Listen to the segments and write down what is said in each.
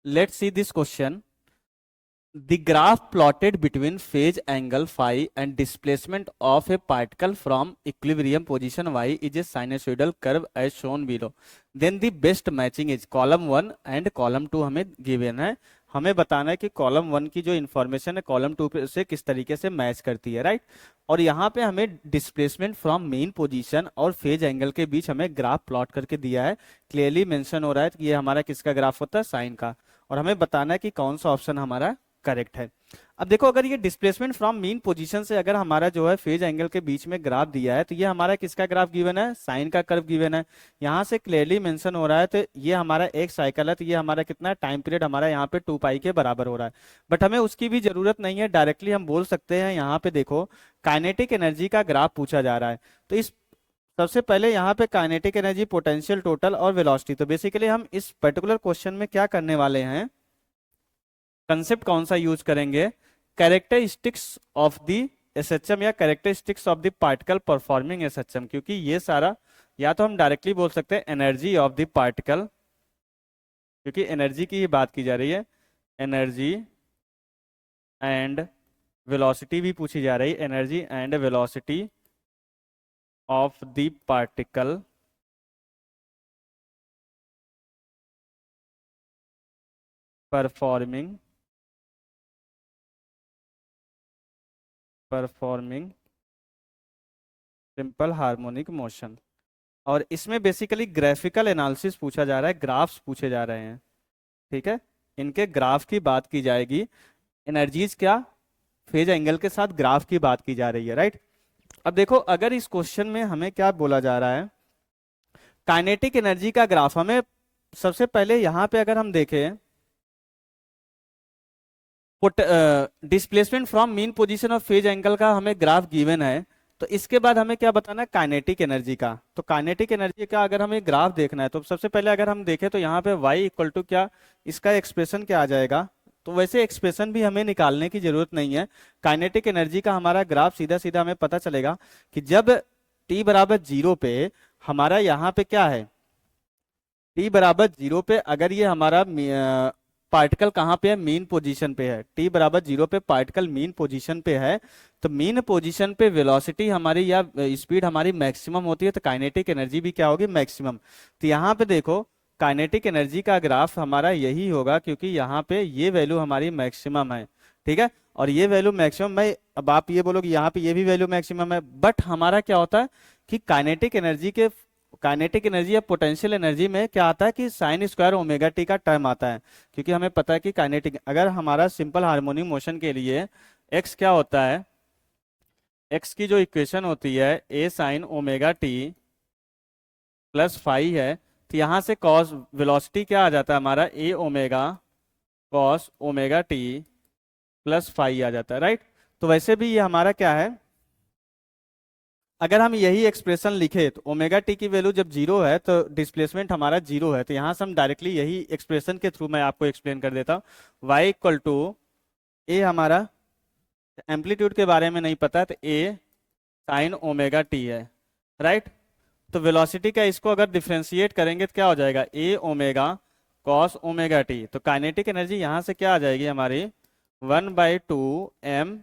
Let's see this question. The graph plotted between phase angle phi and displacement of a particle from equilibrium position y is a sinusoidal curve as shown below. Then the best matching is column 1 and column 2 हमें given है. हमें बताना है कि column 1 की जो information है column 2 से किस तरीके से मैच करती है, राइट. और यहाँ पे हमें डिस्प्लेसमेंट फ्रॉम मेन पोजीशन और फेज एंगल के बीच हमें ग्राफ प्लॉट करके दिया है. क्लियरली मेंशन हो रहा है कि ये हमारा किसका ग्राफ होता है, साइन का. और हमें बताना है कि कौन सा ऑप्शन हमारा करेक्ट है. अब देखो, अगर ये डिस्प्लेसमेंट फ्रॉम मीन पोजीशन से अगर हमारा जो है फेज एंगल के बीच में ग्राफ दिया है तो ये हमारा किसका ग्राफ गिवन है, साइन का कर्व गिवन है. यहाँ से क्लियरली मेंशन हो रहा है तो ये हमारा एक साइकिल है, तो ये हमारा कितना टाइम पीरियड हमारा यहाँ पे 2 पाई के बराबर हो रहा है. बट हमें उसकी भी जरूरत नहीं है, डायरेक्टली हम बोल सकते हैं. यहाँ पे देखो काइनेटिक एनर्जी का ग्राफ पूछा जा रहा है, तो इस सबसे पहले यहाँ पे काइनेटिक एनर्जी, पोटेंशियल, टोटल और वेलोसिटी. तो बेसिकली हम इस पर्टिकुलर क्वेश्चन में क्या करने वाले हैं, कंसेप्ट कौन सा यूज करेंगे, कैरेक्टरिस्टिक्स ऑफ द एसएचएम या characteristics of the particle performing SHM. क्योंकि ये सारा या तो हम डायरेक्टली बोल सकते हैं एनर्जी ऑफ द पार्टिकल, क्योंकि एनर्जी की ही बात की जा रही है. एनर्जी एंड वेलोसिटी भी पूछी जा रही है, energy and velocity of the particle performing simple harmonic motion. और इसमें बेसिकली ग्राफिकल एनालिसिस पूछा जा रहा है, ग्राफ्स पूछे जा रहे हैं. ठीक है, इनके ग्राफ की बात की जाएगी. एनर्जीज क्या, फेज एंगल के साथ ग्राफ की बात की जा रही है, राइट. अब देखो, अगर इस क्वेश्चन में हमें क्या बोला जा रहा है, काइनेटिक एनर्जी का ग्राफ. हमें सबसे पहले यहां पे अगर हम देखें displacement from mean position of phase angle का हमें ग्राफ गिवन है, तो इसके बाद हमें क्या बताना है, काइनेटिक एनर्जी का. तो काइनेटिक एनर्जी का अगर हमें ग्राफ देखना है तो सबसे पहले अगर हम देखें तो यहाँ पे y इक्वल टू क्या, इसका एक्सप्रेशन क्या आ जाएगा. तो वैसे एक्सप्रेशन भी हमें निकालने की जरूरत नहीं है. काइनेटिक एनर्जी का हमारा ग्राफ सीधा सीधा हमें पता चलेगा कि जब t बराबर 0 पे हमारा यहाँ पे क्या है, t बराबर 0 पे अगर ये हमारा पार्टिकल कहाँ पे है, मीन पोजीशन पे है. t बराबर 0 पे पार्टिकल मीन पोजीशन पे है, तो मीन पोजीशन पे वेलोसिटी हमारी या स्पीड हमारी मैक्सिमम होती है, तो काइनेटिक एनर्जी भी क्या होगी, मैक्सिमम. तो यहाँ पे देखो काइनेटिक एनर्जी का ग्राफ हमारा यही होगा, क्योंकि यहाँ पे ये वैल्यू हमारी मैक्सिमम है. ठीक है, और ये वैल्यू मैक्सिमम में, अब आप ये बोलोगे यहाँ पे ये भी वैल्यू मैक्सिमम है, बट हमारा क्या होता है कि काइनेटिक एनर्जी या पोटेंशियल एनर्जी में क्या आता है कि साइन स्क्वायर ओमेगा टी का टर्म आता है. क्योंकि हमें पता है कि काइनेटिक, अगर हमारा सिंपल हार्मोनिक मोशन के लिए एक्स क्या होता है, एक्स की जो इक्वेशन होती है A sine omega t plus phi है, तो यहाँ से कॉस वेलोसिटी क्या आ जाता है हमारा, A omega cos omega t plus phi आ जाता है, राइट. तो वैसे भी ये हमारा क्या है, अगर हम यही एक्सप्रेशन लिखे तो ओमेगा टी की वैल्यू जब 0 है तो डिस्प्लेसमेंट हमारा 0 है. तो यहाँ से हम डायरेक्टली यही एक्सप्रेशन के थ्रू मैं आपको एक्सप्लेन कर देता हूँ. वाई इक्वल टू ए, हमारा एम्पलीट्यूड के बारे में नहीं पता तो ए साइन ओमेगा टी है, राइट. तो वेलोसिटी का इसको अगर डिफ्रेंशिएट करेंगे तो क्या हो जाएगा, A omega cos omega t. तो काइनेटिक एनर्जी यहाँ से क्या आ जाएगी हमारी, 1/2 m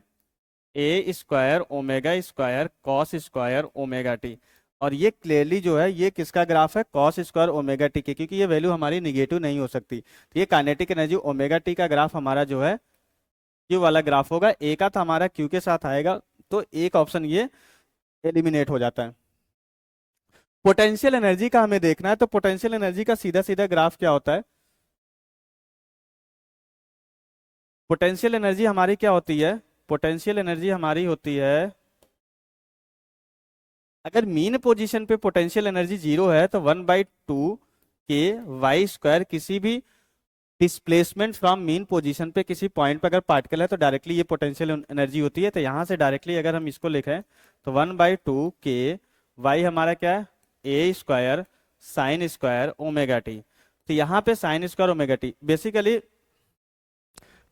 A square omega square cos square omega t. और ये क्लियरली जो है ये किसका ग्राफ है, कॉस स्क्वायर ओमेगा टी के, क्योंकि ये वैल्यू हमारी निगेटिव नहीं हो सकती. तो ये काइनेटिक एनर्जी ओमेगा टी का ग्राफ हमारा जो है क्यू वाला ग्राफ होगा. ए का तो हमारा क्यू के साथ आएगा, तो एक ऑप्शन ये एलिमिनेट हो जाता है. पोटेंशियल एनर्जी का हमें देखना है, तो पोटेंशियल एनर्जी का सीधा सीधा ग्राफ क्या होता है, पोटेंशियल एनर्जी हमारी क्या होती है, पोटेंशियल एनर्जी हमारी होती है, अगर मीन पोजीशन पे पोटेंशियल एनर्जी 0 है तो 1/2 के वाई स्क्वायर, किसी भी डिस्प्लेसमेंट फ्रॉम मीन पोजीशन पे किसी पॉइंट पे अगर पार्टिकल है तो डायरेक्टली ये पोटेंशियल एनर्जी होती है. तो यहाँ से डायरेक्टली अगर हम इसको लिखें तो 1/2 के वाई हमारा क्या है, A square sine square omega t. तो यहाँ पे sine square omega t, basically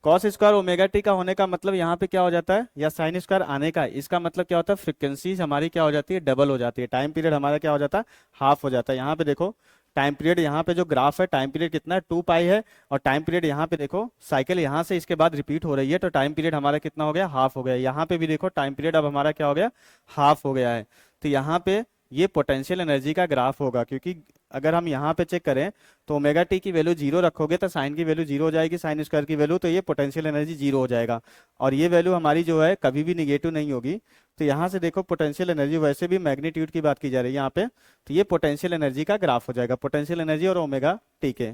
cos square omega t का होने का मतलब यहाँ पे क्या हो जाता है, या साइन स्क्वायर आने का, इसका मतलब क्या होता है, फ्रिक्वेंसीज हमारी क्या हो जाती है, डबल हो जाती है. टाइम पीरियड हमारा क्या हो जाता है, हाफ हो जाता है. यहाँ पे देखो टाइम पीरियड यहाँ पे जो ग्राफ है टाइम पीरियड कितना है 2 पाई है, और टाइम पीरियड यहाँ पे देखो साइकिल यहाँ से इसके बाद रिपीट हो रही है, तो टाइम पीरियड हमारा कितना हो गया, हाफ हो गया। यहाँ पे भी देखो टाइम पीरियड अब हमारा क्या हो गया, हाफ हो गया है। तो यहाँ पे ये पोटेंशियल एनर्जी का ग्राफ होगा, क्योंकि अगर हम यहाँ पे चेक करें तो ओमेगा टी की वैल्यू 0 रखोगे तो साइन की वैल्यू 0 हो जाएगी, साइन स्क्वायर की वैल्यू, तो ये पोटेंशियल एनर्जी 0 हो जाएगा, और ये वैल्यू हमारी जो है कभी भी निगेटिव नहीं होगी। तो यहाँ से देखो पोटेंशियल एनर्जी, वैसे भी मैग्नीट्यूड की बात की जा रही है यहाँ पे, तो ये पोटेंशियल एनर्जी का ग्राफ हो जाएगा, पोटेंशियल एनर्जी और ओमेगा टी के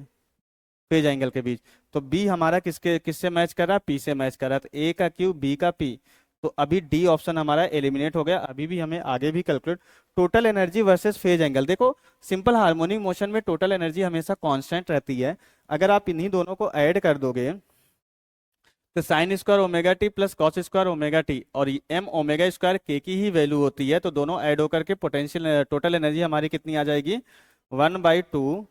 फेज एंगल के बीच। तो बी हमारा किससे मैच कर रहा है, पी से मैच कर रहा है, तो ए का क्यू बी का पी। तो अभी डी ऑप्शन हमारा एलिमिनेट हो गया। अभी भी हमें आगे भी calculate, total energy versus phase angle. देखो सिंपल हार्मोनिक मोशन में टोटल एनर्जी हमेशा कांस्टेंट रहती है। अगर आप इन्हीं दोनों को ऐड कर दोगे तो sign square omega t plus cos square omega t और एम ओमेगा स्क्वायर के की ही वैल्यू होती है, तो दोनों ऐड होकर के पोटेंशियल टोटल एनर्जी हमारी कितनी आ जाएगी, 1/2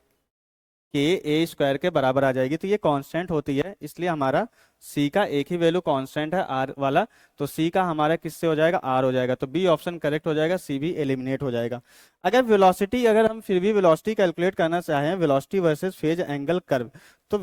के ए स्क्वायर के बराबर आ जाएगी। तो ये कांस्टेंट होती है, इसलिए हमारा सी का एक ही वैल्यू कांस्टेंट है आर वाला, तो सी का हमारा किससे हो जाएगा, आर हो जाएगा। तो बी ऑप्शन करेक्ट हो जाएगा, सी भी एलिमिनेट हो जाएगा। अगर वेलोसिटी, अगर हम फिर भी वेलोसिटी कैलकुलेट करना चाहें, velocity versus phase angle curve, तो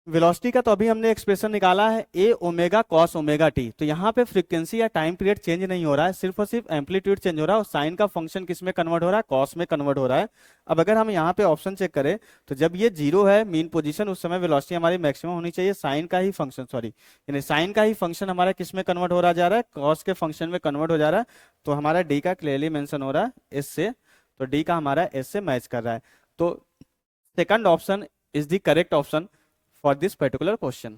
वेलोसिटी का तो अभी हमने एक्सप्रेशन निकाला है ए ओमेगा कॉस ओमेगा टी। तो यहाँ पे फ्रीक्वेंसी या टाइम पीरियड चेंज नहीं हो रहा है, सिर्फ और सिर्फ एम्पलीट्यूड चेंज हो रहा है, और साइन का फंक्शन किस में कन्वर्ट हो रहा है, कॉस में कन्वर्ट हो रहा है। अब अगर हम यहाँ पे ऑप्शन चेक करें तो जब ये 0 है मीन पोजीशन, उस समय वेलोसिटी हमारी मैक्सिमम होनी चाहिए, साइन का ही फंक्शन, सॉरी यानी साइन का ही फंक्शन हमारा किस में कन्वर्ट हो रहा जा रहा है, कॉस के फंक्शन में कन्वर्ट हो जा रहा है। तो हमारा डी का क्लियरली मेंशन हो रहा है एस से, तो डी का हमारा एस से मैच कर रहा है। तो second option is the correct option for this particular question.